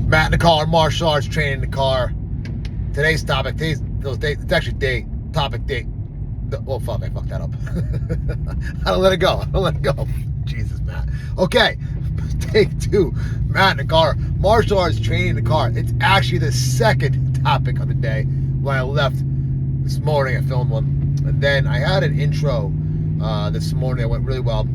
Matt in the car, martial arts training in the car. Today's topic, it's actually topic date. Oh, fuck, I fucked that up. I don't let it go. Jesus, Matt. Okay, take 2. Matt in the car, martial arts training in the car. It's actually the second topic of the day. When I left this morning, I filmed one. And then I had an intro this morning. It went really well.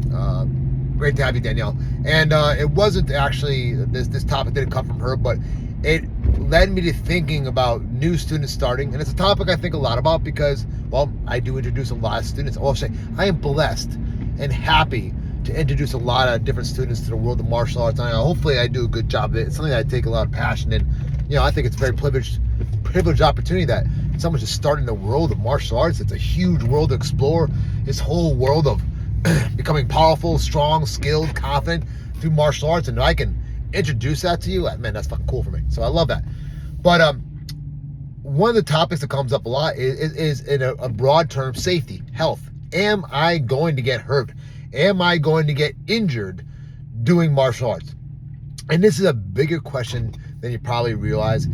Great to have you, Danielle. And it wasn't actually, this topic didn't come from her, but it led me to thinking about new students starting. And it's a topic I think a lot about because, well, I do introduce a lot of students. I'll say I am blessed and happy to introduce a lot of different students to the world of martial arts. And hopefully I do a good job of it. It's something that I take a lot of passion in. You know, I think it's a very privileged opportunity that someone's just starting the world of martial arts. It's a huge world to explore. This whole world of becoming powerful, strong, skilled, confident through martial arts, and I can introduce that to you, man, that's fucking cool for me. So I love that. But one of the topics that comes up a lot is in a broad term, safety, health. Am I going to get hurt? Am I going to get injured doing martial arts? And this is a bigger question than you probably realize.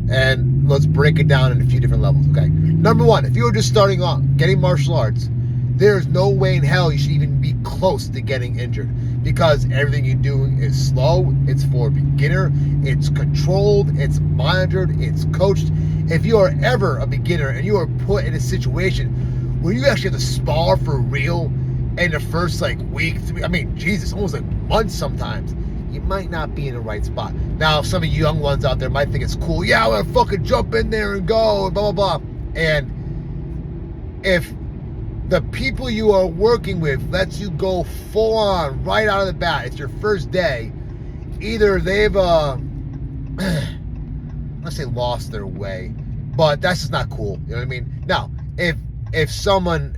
And let's break it down in a few different levels, okay? Number one, if you're just starting off getting martial arts, there's no way in hell you should even be close to getting injured because everything you're doing is slow, it's for a beginner, it's controlled, it's monitored, it's coached. If you are ever a beginner and you are put in a situation where you actually have to spar for real in the first week, Jesus, almost months sometimes, you might not be in the right spot. Now, some of you young ones out there might think it's cool. Yeah, I want to fucking jump in there and go, blah, blah, blah. And if the people you are working with lets you go full on right out of the bat, it's your first day, either they've let's say lost their way, but that's just not cool. You know what I mean? Now, if someone,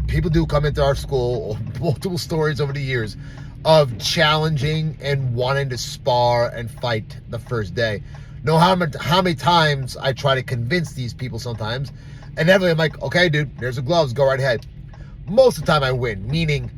people do come into our school, multiple stories over the years of challenging and wanting to spar and fight the first day. Know how many times I try to convince these people sometimes. Inevitably, I'm like, okay, dude, there's the gloves, go right ahead. Most of the time I win, meaning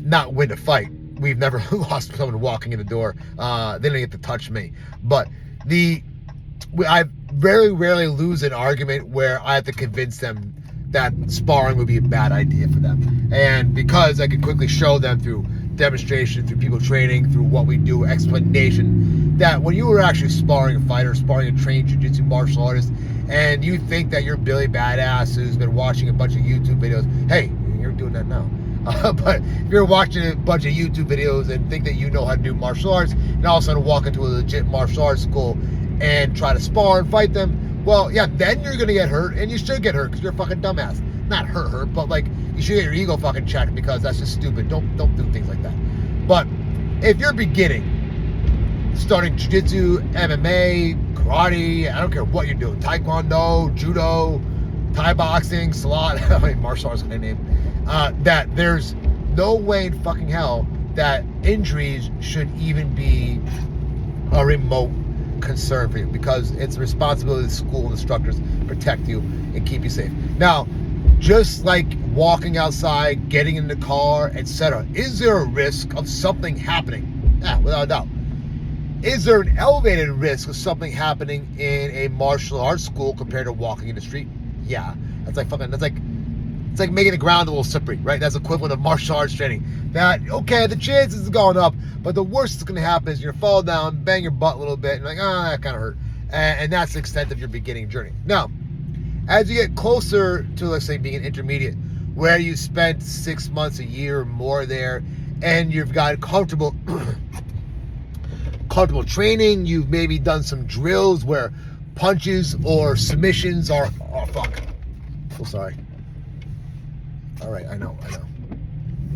not win a fight. We've never lost someone walking in the door. They didn't get to touch me. But I very rarely lose an argument where I have to convince them that sparring would be a bad idea for them. And because I can quickly show them through demonstration, through people training, through what we do, explanation, that when you were actually sparring a fighter, sparring a trained jiu-jitsu martial artist, and you think that you're Billy Badass who's been watching a bunch of YouTube videos, hey, you're doing that now. But if you're watching a bunch of YouTube videos and think that you know how to do martial arts, and all of a sudden walk into a legit martial arts school and try to spar and fight them, well, yeah, then you're gonna get hurt, and you should get hurt because you're a fucking dumbass. Not hurt, but you should get your ego fucking checked because that's just stupid. Don't do things like that. But if you're beginning, starting jiu-jitsu, MMA, karate, I don't care what you're doing, taekwondo, judo, Thai boxing, salon, how many martial arts can I name? That there's no way in fucking hell that injuries should even be a remote concern for you because it's the responsibility of the school and instructors to protect you and keep you safe. Now, just like walking outside, getting in the car, etc., is there a risk of something happening? Yeah, without a doubt. Is there an elevated risk of something happening in a martial arts school compared to walking in the street? Yeah, it's like making the ground a little slippery, right? That's equivalent of martial arts training. That, okay, the chances are going up, but the worst that's going to happen is you're gonna fall down, bang your butt a little bit, and that kind of hurt. And that's the extent of your beginning journey. Now, as you get closer to, let's say, being an intermediate, where you spent 6 months, a year or more there, and you've got comfortable training, you've maybe done some drills where punches or submissions are, oh fuck, so sorry. All right, I know.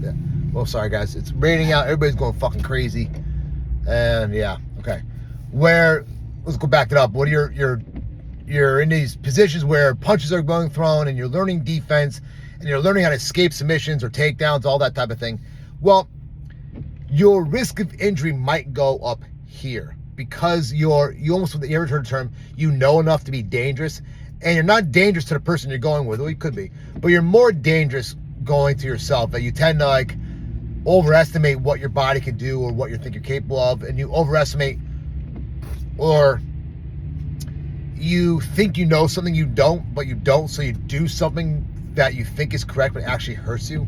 Yeah. Well, sorry guys, it's raining out. Everybody's going fucking crazy, and yeah, okay. Where, let's go back it up. What you're in these positions where punches are being thrown, and you're learning defense, and you're learning how to escape submissions or takedowns, all that type of thing. Well, your risk of injury might go up here because you almost, you ever heard the term, you know enough to be dangerous, and you're not dangerous to the person you're going with. Well, you could be, but you're more dangerous going to yourself. That you tend to overestimate what your body can do or what you think you're capable of, and you overestimate or you think you know something you don't, but you don't, so you do something that you think is correct but actually hurts you.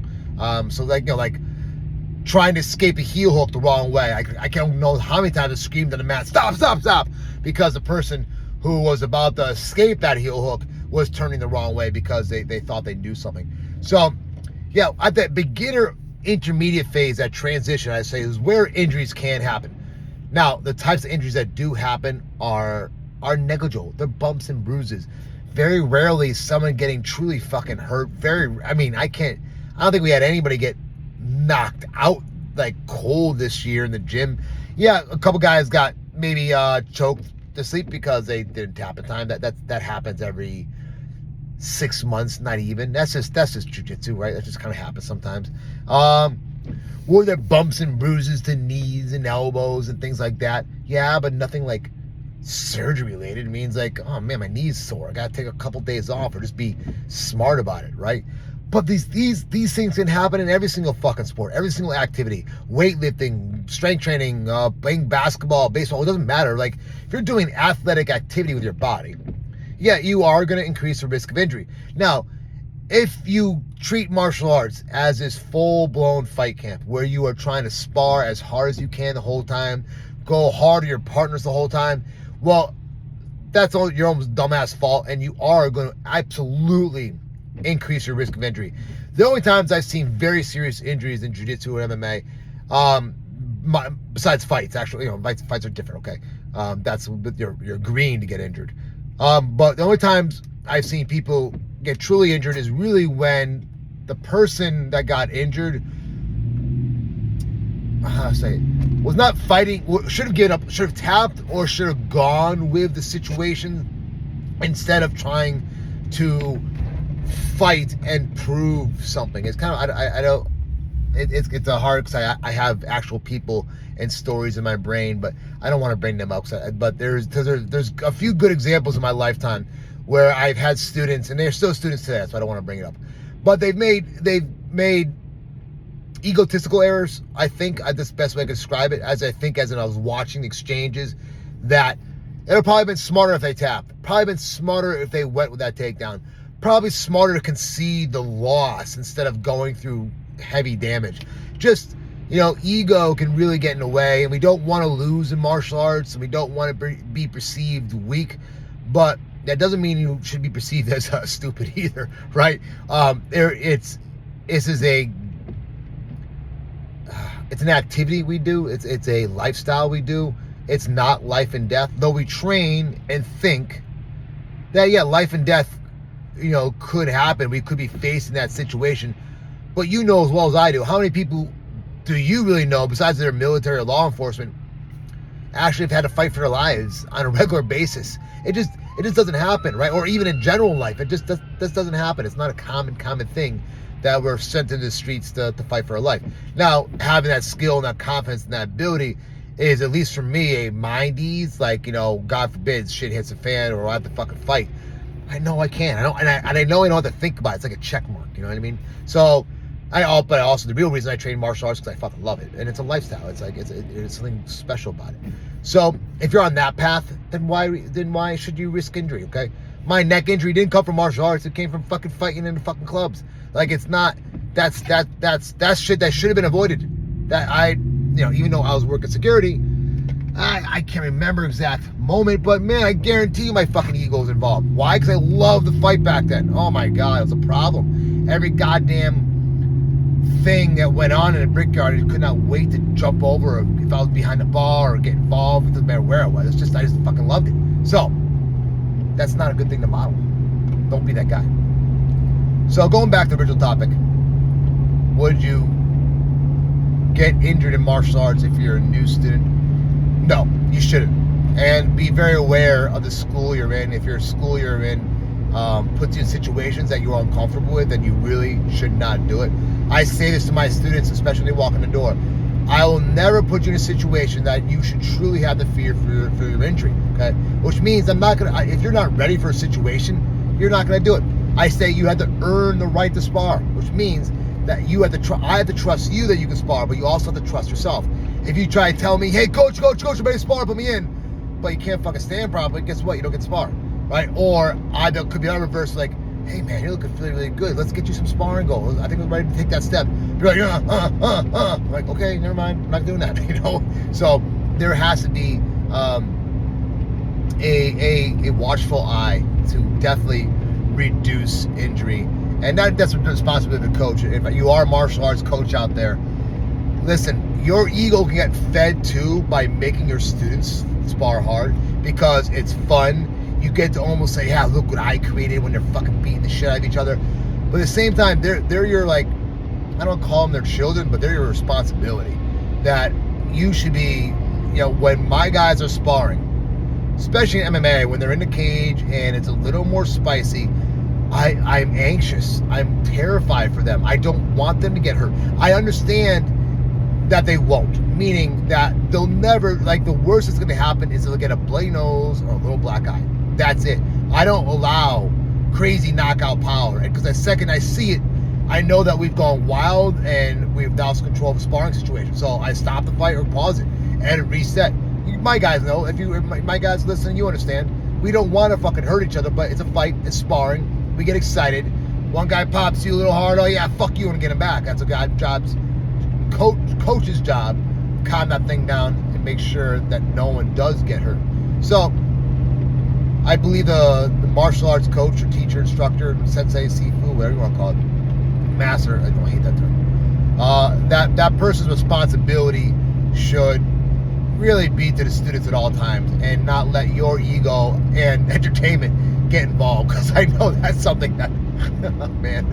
So like, you know, like trying to escape a heel hook the wrong way. I don't know how many times I screamed on the mat, stop, stop, stop, because the person who was about to escape that heel hook was turning the wrong way because they thought they knew something. So yeah, at that beginner intermediate phase, that transition, I say, is where injuries can happen. Now, the types of injuries that do happen are negligible. They're bumps and bruises. Very rarely someone getting truly fucking hurt. I don't think we had anybody get knocked out like cold this year in the gym. Yeah, a couple guys got maybe choked to sleep because they didn't tap in time. That happens every 6 months, not even. That's just jiu-jitsu, right? That just kind of happens sometimes. Were there bumps and bruises to knees and elbows and things like that? Yeah, but nothing like surgery related. It means like, oh man, my knee's sore, I gotta take a couple days off, or just be smart about it, right? But these things can happen in every single fucking sport, every single activity. Weightlifting, strength training, playing basketball, baseball, it doesn't matter. Like, if you're doing athletic activity with your body, yeah, you are going to increase the risk of injury. Now, if you treat martial arts as this full-blown fight camp where you are trying to spar as hard as you can the whole time, go hard to your partners the whole time, well, that's all your own dumbass fault, and you are going to absolutely increase your risk of injury. The only times I've seen very serious injuries in jiu-jitsu or MMA, besides fights, actually, you know, fights are different, okay? That's you're agreeing to get injured. But the only times I've seen people get truly injured is really when the person that got injured, was not fighting, should have given up, should have tapped, or should have gone with the situation instead of trying to fight and prove something. It's kind of, I don't, it's a hard, because I have actual people and stories in my brain, but I don't want to bring them up. But there's a few good examples in my lifetime where I've had students, and they're still students today, so I don't want to bring it up. But they've made egotistical errors. I think that's the best way I can describe it. As I was watching the exchanges, that it would probably been smarter if they tapped. Probably been smarter if they went with that takedown. Probably smarter to concede the loss instead of going through heavy damage. Just, you know, ego can really get in the way, and we don't want to lose in martial arts, and we don't want to be perceived weak, but that doesn't mean you should be perceived as stupid either, right? It's an activity we do. It's a lifestyle we do. It's not life and death, though we train and think that, yeah, life and death, you know, could happen. We could be facing that situation. But you know as well as I do, how many people do you really know, besides their military or law enforcement, actually have had to fight for their lives on a regular basis? It just doesn't happen, right? Or even in general life, it just doesn't happen. It's not a common thing that we're sent into the streets to fight for our life. Now, having that skill and that confidence and that ability is, at least for me, a mind ease. Like, you know, God forbid shit hits a fan or I have to fucking fight. I know I can. I know I don't have to think about it. It's like a check mark. You know what I mean? So, but also the real reason I train martial arts is because I fucking love it, and it's a lifestyle. It's like it's something special about it. So if you're on that path, then why should you risk injury? Okay, my neck injury didn't come from martial arts. It came from fucking fighting in the fucking clubs. Like, it's not. That's shit that should have been avoided. Even though I was working security, I can't remember exact moment, but man, I guarantee you my fucking ego was involved. Why? Because I loved the fight back then. Oh my God, it was a problem. Every goddamn thing that went on in a brickyard, I could not wait to jump over, if I was behind the bar or get involved. It doesn't matter where it was. I just fucking loved it. So that's not a good thing to model. Don't be that guy. So going back to the original topic, would you get injured in martial arts if you're a new student? No, you shouldn't. And be very aware of the school you're in. If your school you're in puts you in situations that you're uncomfortable with, then you really should not do it. I say this to my students, especially when they walk in the door. I will never put you in a situation that you should truly have the fear for your injury, okay? Which means if you're not ready for a situation, you're not gonna do it. I say you have to earn the right to spar, which means that I have to trust you that you can spar, but you also have to trust yourself. If you try to tell me, hey, coach, I'm ready to spar, put me in, but you can't fucking stand properly, guess what? You don't get to spar, right? Or either could be on reverse, like, hey man, you're looking really, really good. Let's get you some sparring goals. I think we're ready to take that step. You're like, I'm like, okay, never mind. I'm not doing that, you know? So there has to be a watchful eye to definitely reduce injury. And that's the responsibility of the coach. If you are a martial arts coach out there, listen, your ego can get fed too by making your students spar hard because it's fun. You get to almost say, yeah, look what I created when they're fucking beating the shit out of each other. But at the same time, they're your, like, I don't call them their children, but they're your responsibility. That you should be, you know, when my guys are sparring, especially in MMA, when they're in the cage and it's a little more spicy, I'm anxious. I'm terrified for them. I don't want them to get hurt. I understand that they won't, meaning that they'll never, like, the worst that's going to happen is they'll get a bloody nose or a little black eye. That's it. I don't allow crazy knockout power, and because the second I see it, I know that we've gone wild and we've lost control of the sparring situation. So I stop the fight or pause it and reset. My guys know, if my guys listening, you understand. We don't want to fucking hurt each other, but it's a fight, it's sparring. We get excited. One guy pops you a little hard. Oh yeah, fuck you, and get him back. That's a guy's job's coach's job. Calm that thing down and make sure that no one does get hurt. So I believe the martial arts coach or teacher, instructor, sensei, sifu, whatever you want to call it, master, I don't hate that term. That person's responsibility should really be to the students at all times and not let your ego and entertainment get involved, because I know that's something that, man,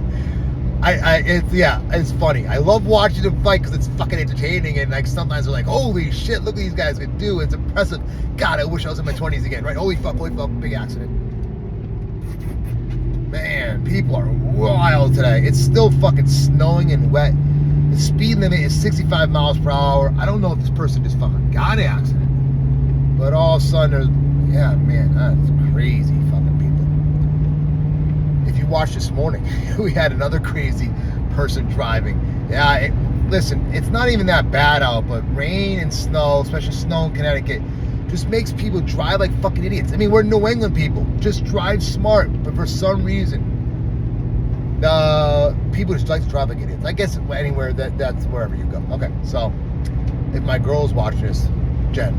it's funny. I love watching them fight because it's fucking entertaining, and like sometimes they're like, holy shit, look what these guys can do. It's impressive. God, I wish I was in my 20s again, right? Holy fuck, big accident. Man, people are wild today. It's still fucking snowing and wet. The speed limit is 65 miles per hour. I don't know if this person just fucking got an accident, but all of a sudden there's, yeah, man, that's crazy fucking people. If you watched this morning, we had another crazy person driving. Yeah, listen, it's not even that bad out, but rain and snow, especially snow in Connecticut, just makes people drive like fucking idiots. I mean, we're New England people. Just drive smart, but for some reason, people just like to drive like idiots. I guess anywhere that's wherever you go. Okay, so if my girl's watching this, Jen,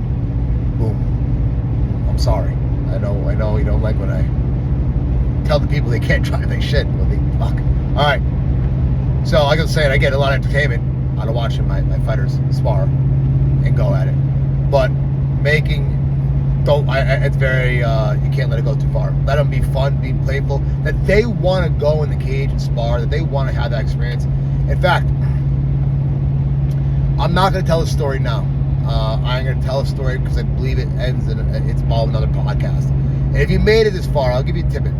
boom, I'm sorry. I know you don't like when I tell the people they can't drive like shit. Well, they fuck. All right. So like I was saying, I get a lot of entertainment out of watching my fighters spar and go at it, but it's very, you can't let it go too far. Let them be fun, be playful, that they want to go in the cage and spar, that they want to have that experience. In fact, I'm not going to tell a story now. I'm going to tell a story because I believe it ends in, it's all another podcast. And if you made it this far, I'll give you a tidbit.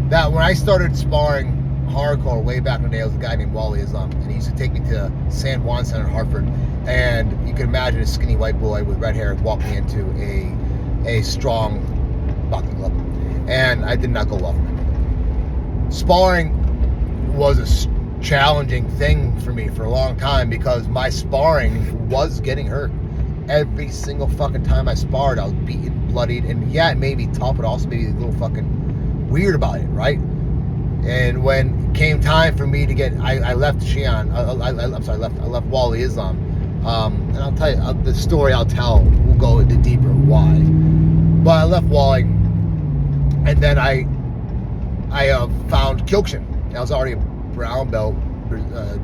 That when I started sparring hardcore way back in the day, I was a guy named Wally Islam, and he used to take me to San Juan Center in Hartford, and you can imagine a skinny white boy with red hair walking into a strong boxing club, and I did not go well for me. Sparring was a challenging thing for me for a long time because my sparring was getting hurt. Every single fucking time I sparred, I was beaten, bloodied, and yeah, it made me tough, but also made me a little fucking weird about it, right? And when it came time for me to get, I left Xi'an, I left Wally Islam, and I'll tell you, the story I'll tell will go into deeper why. But I left Wally, and then I found Kyokushin. I was already a brown belt,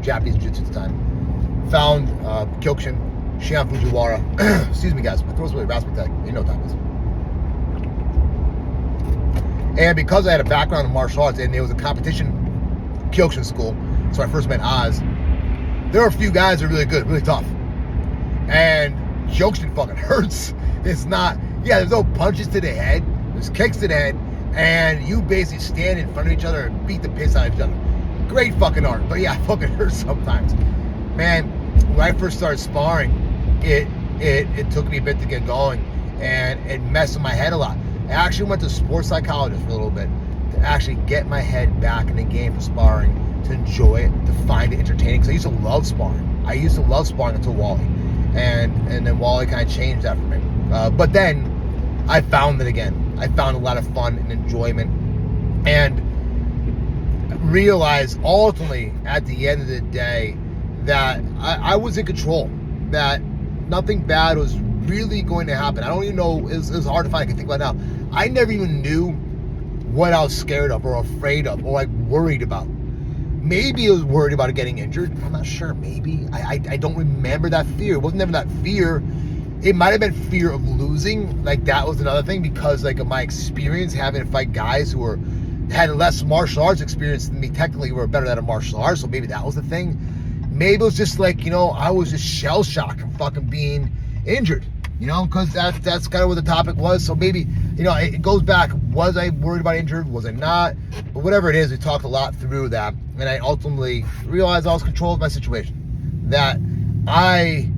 Japanese jiu-jitsu at the time. Found Kyokushin, Shihan Fujiwara. Excuse me, guys, my throat's really raspy today. You know what time it is. And because I had a background in martial arts, and there was a competition Kyokushin school, so I first met Oz, there were a few guys that are really good, really tough. And Kyokushin fucking hurts. It's not, there's no punches to the head, there's kicks to the head, and you basically stand in front of each other and beat the piss out of each other. Great fucking art, but yeah, it fucking hurts sometimes. Man, when I first started sparring, it took me a bit to get going, and it messed with my head a lot. I actually went to a sports psychologist for a little bit to actually get my head back in the game for sparring, to enjoy it, to find it entertaining. Because I used to love sparring. I used to love sparring until Wally. And then Wally kind of changed that for me. But then I found it again. I found a lot of fun and enjoyment, and realized ultimately at the end of the day that I was in control, that nothing bad was really going to happen. I don't even know, it was hard to find, I can think about it now. I never even knew what I was scared of or afraid of or like worried about. Maybe I was worried about getting injured. I'm not sure. Maybe. I don't remember that fear. It wasn't never that fear. It might have been fear of losing. Like that was another thing, because like of my experience having to fight guys who had less martial arts experience than me, technically were better at martial arts. So maybe that was the thing. Maybe it was just like, I was just shell shocked from fucking being injured, because that's kind of what the topic was. So maybe, it goes back. Was I worried about injured? Was I not? But whatever it is, we talked a lot through that. And I ultimately realized I was controlled my situation. That I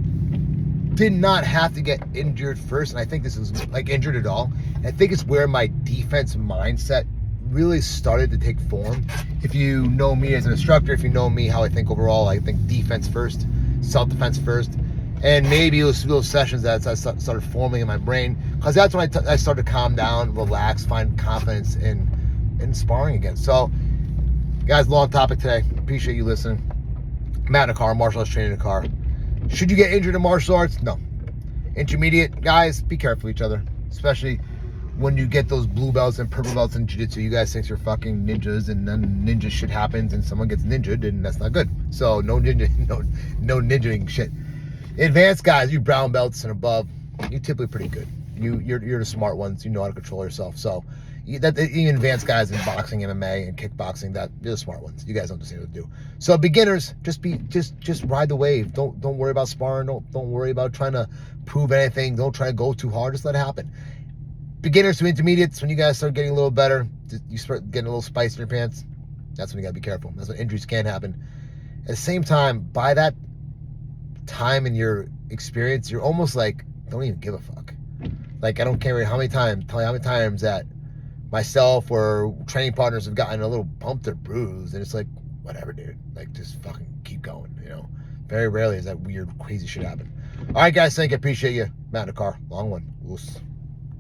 did not have to get injured first. And I think this is like injured at all. And I think it's where my defense mindset really started to take form. If you know me as an instructor, if you know me how I think overall, I think defense first, self-defense first. And maybe it was those sessions that I started forming in my brain, because that's when I started to calm down, relax, find confidence in sparring again. So, guys, long topic today. Appreciate you listening. Matt in a car, martial arts training in a car. Should you get injured in martial arts? No. Intermediate, guys, be careful of each other, especially when you get those blue belts and purple belts in jiu-jitsu. You guys think you're fucking ninjas, and then ninja shit happens and someone gets ninja'd, and that's not good. So no ninjaing shit. Advanced guys, you brown belts and above, you're typically pretty good. You're the smart ones. You know how to control yourself. So even advanced guys in boxing, MMA, and kickboxing, that you're the smart ones. You guys understand what to do. So beginners, just ride the wave. Don't worry about sparring. Don't worry about trying to prove anything. Don't try to go too hard. Just let it happen. Beginners to intermediates, when you guys start getting a little better, you start getting a little spice in your pants, that's when you gotta be careful. That's when injuries can happen. At the same time, by that time in your experience, you're almost like, don't even give a fuck. Like, I don't care how many times that myself or training partners have gotten a little bumped or bruised, and it's like, whatever, dude. Like, just fucking keep going, Very rarely is that weird, crazy shit happen. All right, guys, thank you. Appreciate you. Matt in the car. Long one. Loose.